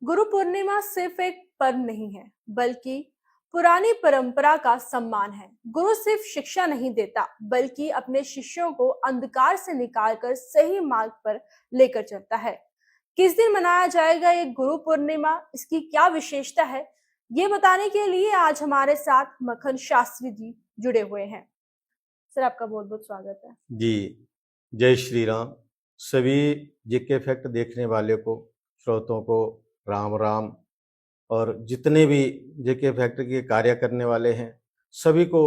गुरु पूर्णिमा सिर्फ एक पर्व नहीं है, बल्कि पुरानी परंपरा का सम्मान है। गुरु सिर्फ शिक्षा नहीं देता, बल्कि अपने शिष्यों को अंधकार से निकालकर सही मार्ग पर लेकर चलता है। किस दिन मनाया जाएगा ये गुरु पूर्णिमा, इसकी क्या विशेषता है, ये बताने के लिए आज हमारे साथ मक्खन शास्त्री जी जुड़े हुए हैं। सर, आपका बहुत बहुत स्वागत है। जी, जय श्री राम। सभी जेके फैक्ट देखने वाले को, श्रोतों को राम राम। और जितने भी जेके फैक्ट के कार्य करने वाले हैं, सभी को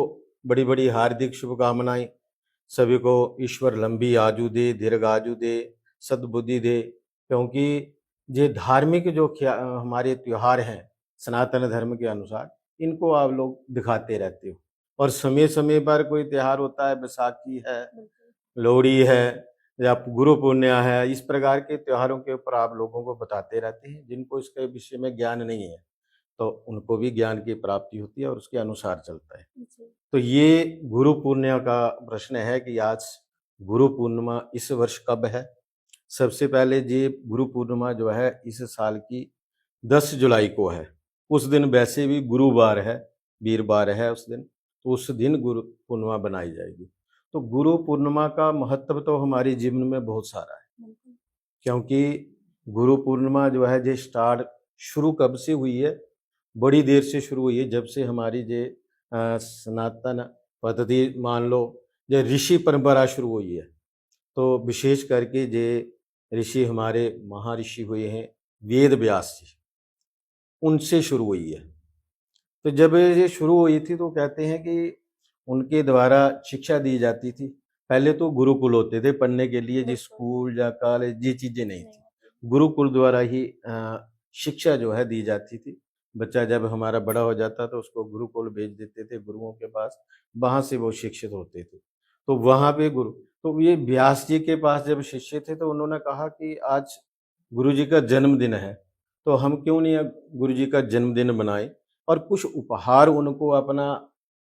बड़ी बड़ी हार्दिक शुभकामनाएं। सभी को ईश्वर लंबी आयु दे, दीर्घ आयु दे, सद्बुद्धि दे। क्योंकि ये धार्मिक जो हमारे त्योहार हैं सनातन धर्म के अनुसार, इनको आप लोग दिखाते रहते हो। और समय समय पर कोई त्योहार होता है, बैसाखी है, लोहड़ी है या गुरु पूर्णिमा है, इस प्रकार के त्योहारों के ऊपर आप लोगों को बताते रहते हैं। जिनको इसके विषय में ज्ञान नहीं है तो उनको भी ज्ञान की प्राप्ति होती है और उसके अनुसार चलता है। तो ये गुरु पूर्णिमा का प्रश्न है कि आज गुरु पूर्णिमा इस वर्ष कब है। सबसे पहले ये गुरु पूर्णिमा जो है इस साल की 10 जुलाई को है। उस दिन वैसे भी गुरुवार है, वीरवार है उस दिन, तो उस दिन गुरु पूर्णिमा बनाई जाएगी। तो गुरु पूर्णिमा का महत्व तो हमारे जीवन में बहुत सारा है, क्योंकि गुरु पूर्णिमा जो है ये स्टार्ट शुरू कब से हुई है, बड़ी देर से शुरू हुई है। जब से हमारी ये सनातन पद्धति मान लो, ये ऋषि परंपरा शुरू हुई है। तो विशेष करके ये ऋषि हमारे महर्षि हुए हैं वेद व्यास जी, उनसे शुरू हुई है। तो जब ये शुरू हुई थी तो कहते हैं कि उनके द्वारा शिक्षा दी जाती थी। पहले तो गुरुकुल होते थे पढ़ने के लिए, जी स्कूल या कॉलेज ये चीजें नहीं थी। गुरुकुल द्वारा ही शिक्षा जो है दी जाती थी। बच्चा जब हमारा बड़ा हो जाता तो उसको गुरुकुल भेज देते थे गुरुओं के पास, वहां से वो शिक्षित होते थे। तो वहां पे गुरु, तो ये व्यास जी के पास जब शिष्य थे तो उन्होंने कहा कि आज गुरु जी का जन्मदिन है, तो हम क्यों नहीं गुरु जी का जन्मदिन बनाएं और कुछ उपहार उनको अपना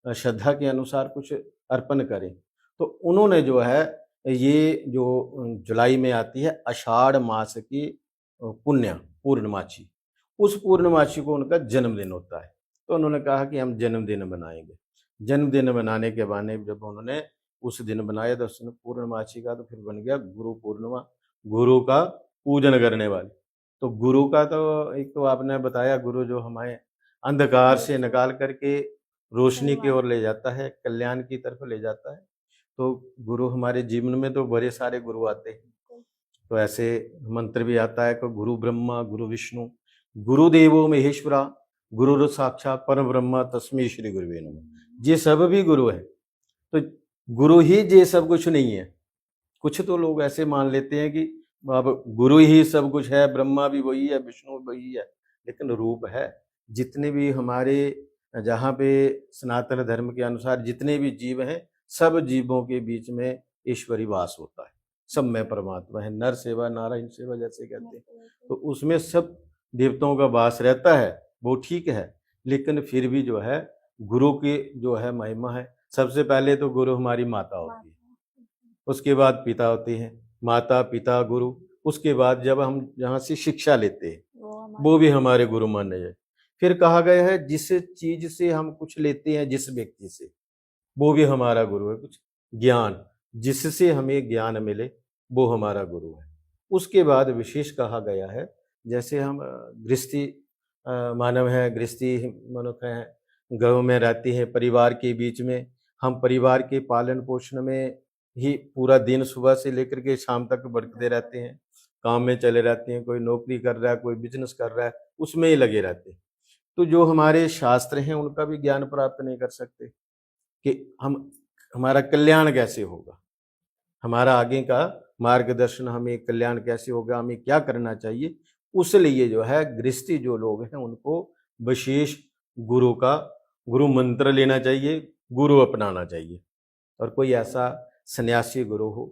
श्रद्धा के अनुसार कुछ अर्पण करें। तो उन्होंने जो है ये जो जुलाई में आती है आषाढ़ मास की पुण्य पूर्णमासी, उस पूर्णमासी को उनका जन्मदिन होता है। तो उन्होंने कहा कि हम जन्मदिन बनाएंगे। जन्मदिन बनाने के बहाने जब उन्होंने उस दिन बनाया तो उसने पूर्णमासी का तो फिर बन गया गुरु पूर्णिमा, गुरु का पूजन करने वाली। तो गुरु का तो एक तो आपने बताया, गुरु जो हमें अंधकार से निकाल करके रोशनी की ओर ले जाता है, कल्याण की तरफ ले जाता है। तो गुरु हमारे जीवन में तो बड़े सारे गुरु आते हैं। तो ऐसे मंत्र भी आता है कि गुरु ब्रह्मा गुरु विष्णु गुरुदेवो महेश्वरा गुरु साक्षात परम ब्रह्मा तस्मै श्री गुरुवे नमः। ये सब भी गुरु है। तो गुरु ही ये सब कुछ नहीं है। कुछ तो लोग ऐसे मान लेते हैं कि अब गुरु ही सब कुछ है, ब्रह्मा भी वही है, विष्णु वही है, लेकिन रूप है। जितने भी हमारे जहाँ पे सनातन धर्म के अनुसार जितने भी जीव हैं, सब जीवों के बीच में ईश्वरी वास होता है। सब में परमात्मा है, नर सेवा नारायण सेवा जैसे कहते हैं। तो उसमें सब देवताओं का वास रहता है, वो ठीक है। लेकिन फिर भी जो है गुरु की जो है महिमा है। सबसे पहले तो गुरु हमारी माता होती है, उसके बाद पिता होते हैं, माता पिता गुरु। उसके बाद जब हम जहाँ से शिक्षा लेते हैं वो भी हमारे गुरु माने जाए। फिर कहा गया है जिस चीज से हम कुछ लेते हैं, जिस व्यक्ति से, वो भी हमारा गुरु है। कुछ ज्ञान जिससे हमें ज्ञान मिले वो हमारा गुरु है। उसके बाद विशेष कहा गया है, जैसे हम गृहस्थी मानव है, गृहस्थी मनुष्य है, गाँव में रहते हैं परिवार के बीच में। हम परिवार के पालन पोषण में ही पूरा दिन सुबह से लेकर के शाम तक भटकते रहते हैं, काम में चले रहते हैं। कोई नौकरी कर रहा है, कोई बिजनेस कर रहा है, उसमें ही लगे रहते हैं। तो जो हमारे शास्त्र हैं उनका भी ज्ञान प्राप्त नहीं कर सकते कि हमारा कल्याण कैसे होगा, हमारा आगे का मार्गदर्शन, हमें कल्याण कैसे होगा, हमें क्या करना चाहिए। उस लिए जो है गृहस्थी जो लोग हैं उनको विशेष गुरु मंत्र लेना चाहिए, गुरु अपनाना चाहिए। और कोई ऐसा सन्यासी गुरु हो,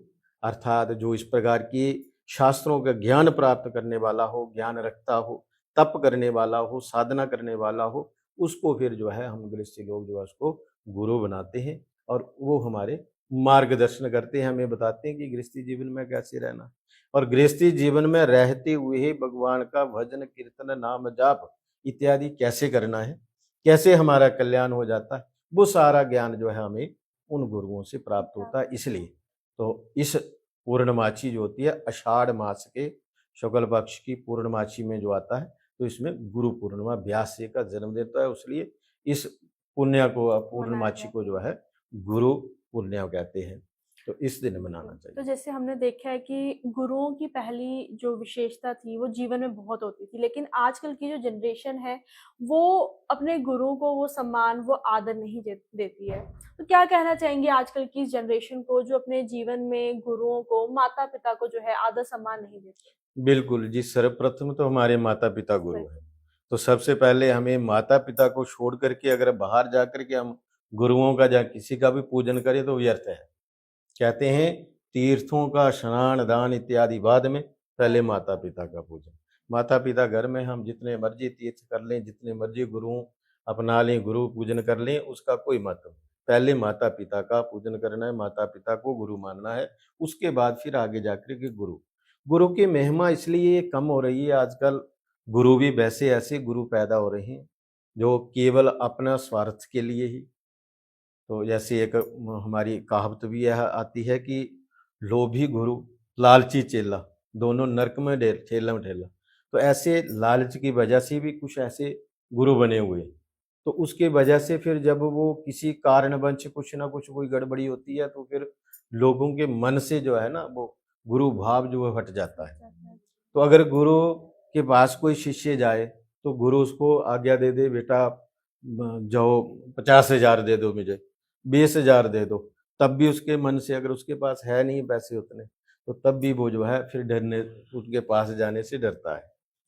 अर्थात जो इस प्रकार की शास्त्रों का ज्ञान प्राप्त करने वाला हो, ज्ञान रखता हो, तप करने वाला हो, साधना करने वाला हो, उसको फिर जो है हम गृहस्थी लोग जो है उसको गुरु बनाते हैं। और वो हमारे मार्गदर्शन करते हैं, हमें बताते हैं कि गृहस्थी जीवन में कैसे रहना। और गृहस्थी जीवन में रहते हुए ही भगवान का भजन कीर्तन नाम जाप इत्यादि कैसे करना है, कैसे हमारा कल्याण हो जाता है, वो सारा ज्ञान जो है हमें उन गुरुओं से प्राप्त होता है। इसलिए तो इस पूर्णमासी जो होती है आषाढ़ मास के शुक्ल पक्ष की पूर्णमासी में जो आता है, तो इसमें गुरु पूर्णिमा व्यास जी का जन्म देता है, इसलिए इस पुण्य को पूर्णमासी को जो है गुरु पूर्णिमा कहते हैं। तो इस दिन मनाना तो चाहिए। जैसे हमने देखा है कि गुरुओं की पहली जो विशेषता थी वो जीवन में बहुत होती थी, लेकिन आजकल की जो जनरेशन है वो अपने गुरुओं को वो सम्मान वो आदर नहीं देती है। तो क्या कहना चाहेंगे आजकल की इस जनरेशन को जो अपने जीवन में गुरुओं को माता पिता को जो है आदर सम्मान नहीं देते? बिल्कुल जी, सर्वप्रथम तो हमारे माता पिता गुरु बिल्कुल। हैं। तो सबसे पहले हमें माता पिता को छोड़ करके अगर बाहर जा करके हम गुरुओं का या किसी का भी पूजन करें तो व्यर्थ है। कहते हैं तीर्थों का स्नान दान इत्यादि बाद में, पहले माता पिता का पूजन। माता पिता घर में हम जितने मर्जी तीर्थ कर लें, जितने मर्जी गुरु अपना लें, गुरु पूजन कर लें, उसका कोई महत्व नहीं। पहले माता पिता का पूजन करना है, माता पिता को गुरु मानना है, उसके बाद फिर आगे जाकर के गुरु। गुरु की महिमा इसलिए कम हो रही है आजकल, गुरु भी वैसे ऐसे गुरु पैदा हो रहे हैं जो केवल अपना स्वार्थ के लिए ही। तो जैसे एक हमारी कहावत भी यह आती है कि लोभी गुरु लालची चेला, दोनों नरक में ठेला में ठेला। तो ऐसे लालच की वजह से भी कुछ ऐसे गुरु बने हुए हैं। तो उसके वजह से फिर जब वो किसी कारणवश कुछ ना कुछ कोई गड़बड़ी होती है तो फिर लोगों के मन से जो है ना वो गुरु भाव जो है हट जाता है। तो अगर गुरु के पास कोई शिष्य जाए तो गुरु उसको आज्ञा दे दे, बेटा जाओ 50,000 दे दो मुझे, 20,000 दे दो, तब भी उसके मन से अगर उसके पास है नहीं पैसे उतने, तो तब भी वो जो है फिर डरने, उनके पास जाने से डरता है।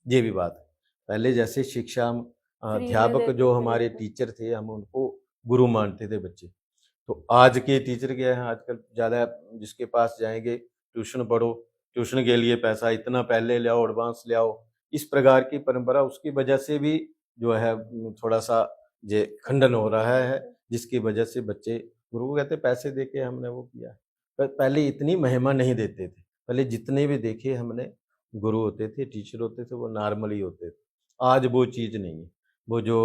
ये भी बात है। पहले जैसे शिक्षा हम फ्री में अध्यापक देते जो थे, हमारे बिल्कुल। टीचर थे हम उनको गुरु मानते थे बच्चे। तो आज के टीचर क्या है, आजकल ज़्यादा जिसके पास जाएंगे ट्यूशन पढ़ो, ट्यूशन के लिए पैसा इतना पहले ले आओ, एडवांस ले आओ, इस प्रकार की परंपरा, उसकी वजह से भी जो है थोड़ा सा ये खंडन हो रहा है, जिसकी वजह से बच्चे गुरु को कहते पैसे दे के हमने वो किया। पर पहले इतनी महिमा नहीं देते थे, पहले जितने भी देखे हमने गुरु होते थे, टीचर होते थे, वो नॉर्मली होते थे। आज वो चीज़ नहीं है, वो जो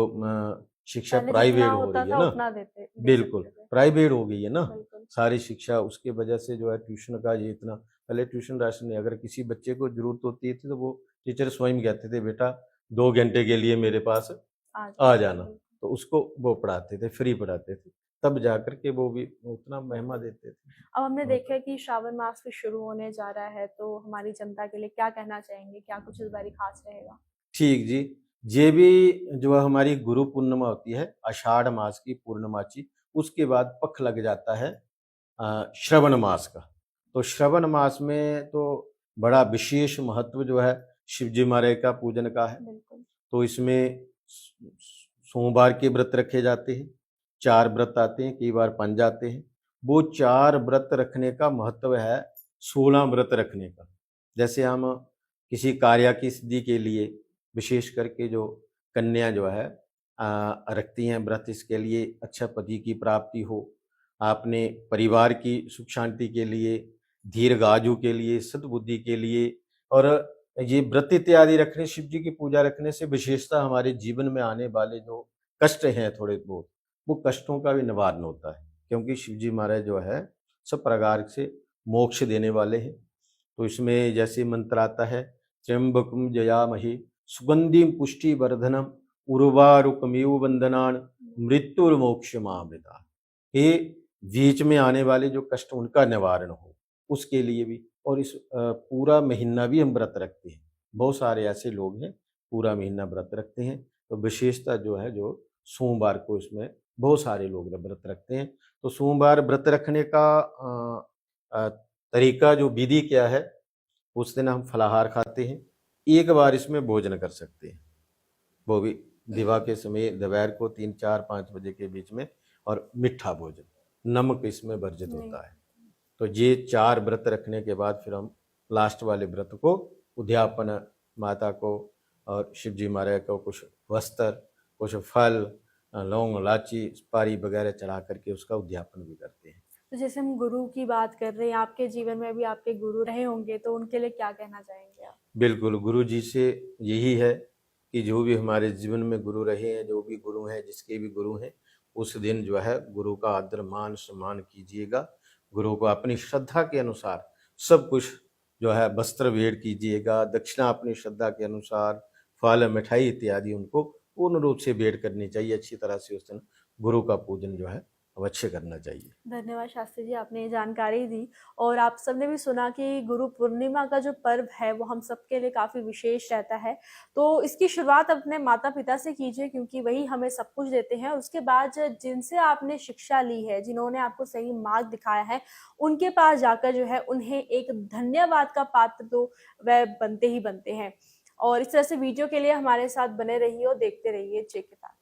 शिक्षा पहले जितना प्राइवेट हो होता रही है था ना, उतना दे बिल्कुल सकते थे। प्राइवेट हो गई है ना बिल्कुल। सारी शिक्षा, उसके वजह से जो है ट्यूशन का ये इतना, पहले ट्यूशन राशन नहीं, अगर किसी बच्चे को जरूरत होती थी तो वो टीचर स्वयं कहते थे बेटा 2 घंटे के लिए मेरे पास आ जाना, बिल्कुल। तो उसको वो पढ़ाते थे, फ्री पढ़ाते थे, तब जाकर के वो भी उतना महिमा देते थे। अब हमने हाँ। देखा है कि श्रावण मास भी शुरू होने जा रहा है, तो हमारी जनता के लिए क्या कहना चाहेंगे? क्या कुछ इस बारी खास रहेगा? ठीक जी, ये भी जो हमारी गुरु पूर्णिमा होती है आषाढ़ मास की पूर्णमासी, उसके बाद पख लग जाता है श्रवण मास का। तो श्रवण मास में तो बड़ा विशेष महत्व जो है शिव जी महाराज का पूजन का है। बिल्कुल। तो इसमें सोमवार के व्रत रखे जाते हैं, 4 व्रत आते हैं, कई बार 5 आते हैं। वो 4 व्रत रखने का महत्व है 16 व्रत रखने का। जैसे हम किसी कार्य की सिद्धि के लिए विशेष करके जो कन्या जो है रखती हैं व्रत, इसके लिए अच्छा पति की प्राप्ति हो, आपने परिवार की सुख शांति के लिए, दीर्घायु के लिए, सद्बुद्धि के लिए। और ये व्रत इत्यादि रखने, शिव जी की पूजा रखने से विशेषता हमारे जीवन में आने वाले जो कष्ट हैं थोड़े बहुत, वो कष्टों का भी निवारण होता है, क्योंकि शिव जी महाराज जो है सब प्रकार से मोक्ष देने वाले हैं। तो इसमें जैसे मंत्र आता है त्र्यंबकम जयामहि सुगंधिम पुष्टि वर्धनम उर्वारुकमेव वंदनान मृत्युर्मोक्षमामृता। ये बीच में आने वाले जो कष्ट उनका निवारण हो, उसके लिए भी। और इस पूरा महीना भी हम व्रत रखते हैं, बहुत सारे ऐसे लोग हैं पूरा महीना व्रत रखते हैं। तो विशेषता जो है जो सोमवार को इसमें बहुत सारे लोग व्रत रखते हैं। तो सोमवार व्रत रखने का तरीका जो विधि क्या है, उस दिन हम फलाहार खाते हैं, एक बार इसमें भोजन कर सकते हैं, वो भी दिवा के समय दोपहर को 3, 4, 5 बजे के बीच में। और मीठा भोजन, नमक इसमें वर्जित होता है। तो ये 4 व्रत रखने के बाद फिर हम लास्ट वाले व्रत को उद्यापन माता को और शिव जी महाराज को कुछ वस्त्र, कुछ फल, लौंग इलायची सुपारी वगैरह चढ़ा करके उसका उद्यापन भी करते हैं। तो जैसे हम गुरु की बात कर रहे हैं, आपके जीवन में भी आपके गुरु रहे होंगे, तो उनके लिए क्या कहना चाहेंगे आप? बिल्कुल, गुरु जी से यही है कि जो भी हमारे जीवन में गुरु रहे हैं, जो भी गुरु हैं, जिसके भी गुरु हैं, उस दिन जो है गुरु का आदर मान सम्मान कीजिएगा। गुरु को अपनी श्रद्धा के अनुसार सब कुछ जो है वस्त्र भेंट कीजिएगा, दक्षिणा अपनी श्रद्धा के अनुसार, फल, मिठाई इत्यादि उनको पूर्ण रूप से भेंट करनी चाहिए। अच्छी तरह से उस दिन गुरु का पूजन जो है अवश्य करना चाहिए। धन्यवाद शास्त्री जी, आपने ये जानकारी दी। और आप सबने भी सुना कि गुरु पूर्णिमा का जो पर्व है वो हम सबके लिए काफ़ी विशेष रहता है। तो इसकी शुरुआत अपने माता-पिता से कीजिए, क्योंकि वही हमें सब कुछ देते हैं। उसके बाद जिनसे आपने शिक्षा ली है, जिन्होंने आपको सही मार्ग दिखाया है, उनके पास जाकर जो है उन्हें एक धन्यवाद का पात्र तो वह बनते ही बनते हैं। और इस तरह से वीडियो के लिए हमारे साथ बने रहिए और देखते रहिए जे के ताज।